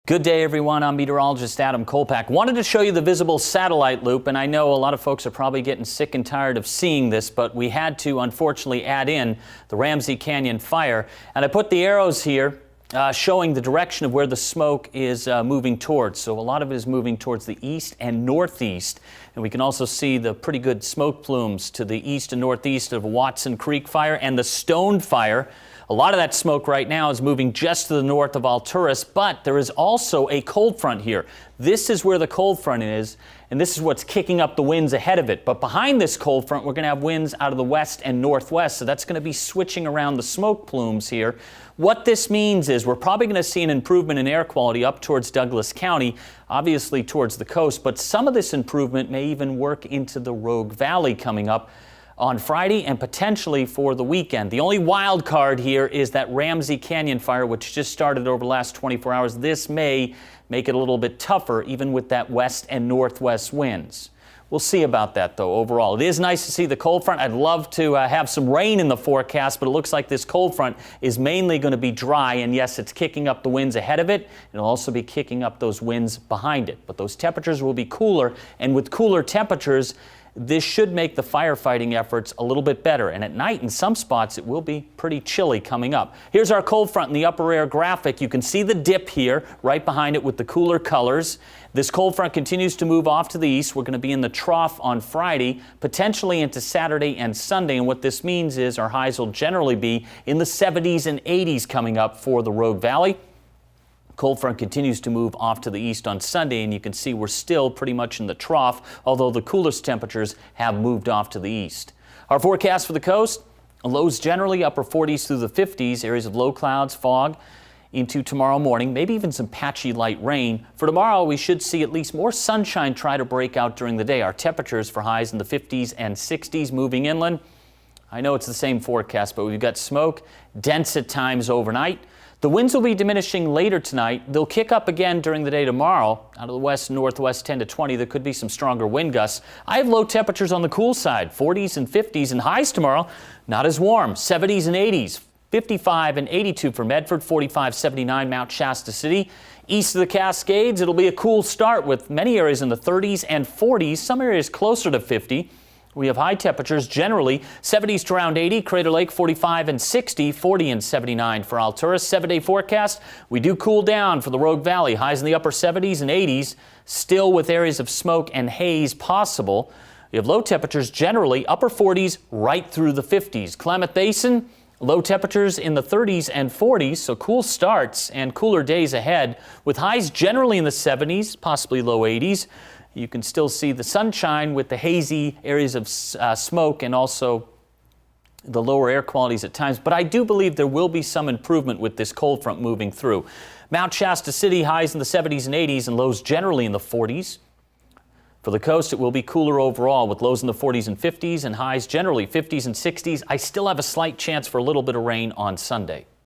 Good day, everyone. I'm meteorologist Adam Kolpak. Wanted to show you the visible satellite loop, and I know a lot of folks are probably getting sick and tired of seeing this, but we had to unfortunately add in the Ramsey Canyon fire. And I put the arrows here showing the direction of where the smoke is moving towards. So a lot of it is moving towards the east and northeast. And we can also see the pretty good smoke plumes to the east and northeast of Watson Creek fire and the Stone fire. A lot of that smoke right now is moving just to the north of Alturas, but there is also a cold front here. This is where the cold front is, and this is what's kicking up the winds ahead of it. But behind this cold front, we're going to have winds out of the west and northwest, so that's going to be switching around the smoke plumes here. What this means is we're probably going to see an improvement in air quality up towards Douglas County, obviously towards the coast, but some of this improvement may even work into the Rogue Valley coming up on Friday and potentially for the weekend. The only wild card here is that Ramsey Canyon fire, which just started over the last 24 hours. This may make it a little bit tougher, even with that west and northwest winds. We'll see about that, though, overall. It is nice to see the cold front. I'd love to have some rain in the forecast, but it looks like this cold front is mainly going to be dry, and yes, it's kicking up the winds ahead of it. It'll also be kicking up those winds behind it. But those temperatures will be cooler, and with cooler temperatures, this should make the firefighting efforts a little bit better. And at night, in some spots, it will be pretty chilly coming up. Here's our cold front in the upper air graphic. You can see the dip here right behind it with the cooler colors. This cold front continues to move off to the east. We're going to be in the trough on Friday, potentially into Saturday and Sunday. And what this means is our highs will generally be in the 70s and 80s coming up for the Rogue Valley. Cold front continues to move off to the east on Sunday, and you can see we're still pretty much in the trough, although the coolest temperatures have moved off to the east. Our forecast for the coast, lows generally upper 40s through the 50s, areas of low clouds, fog into tomorrow morning, maybe even some patchy light rain. For tomorrow, we should see at least more sunshine try to break out during the day. Our temperatures for highs in the 50s and 60s moving inland. I know it's the same forecast, but we've got smoke, dense at times overnight. The winds will be diminishing later tonight. They'll kick up again during the day tomorrow. Out of the west and northwest 10 to 20, there could be some stronger wind gusts. I have low temperatures on the cool side, 40s and 50s, and highs tomorrow, not as warm, 70s and 80s. 55 and 82 for Medford, 45, 79 Mount Shasta City. East of the Cascades, it'll be a cool start with many areas in the 30s and 40s, some areas closer to 50. We have high temperatures generally 70s to around 80, Crater Lake 45 and 60, 40 and 79 for Alturas. 7-day forecast, we do cool down for the Rogue Valley. Highs in the upper 70s and 80s, still with areas of smoke and haze possible. We have low temperatures generally upper 40s right through the 50s. Klamath Basin, low temperatures in the 30s and 40s, so cool starts and cooler days ahead with highs generally in the 70s, possibly low 80s. You can still see the sunshine with the hazy areas of smoke and also the lower air qualities at times. But I do believe there will be some improvement with this cold front moving through. Mount Shasta City, highs in the 70s and 80s and lows generally in the 40s. For the coast, it will be cooler overall with lows in the 40s and 50s and highs generally 50s and 60s. I still have a slight chance for a little bit of rain on Sunday.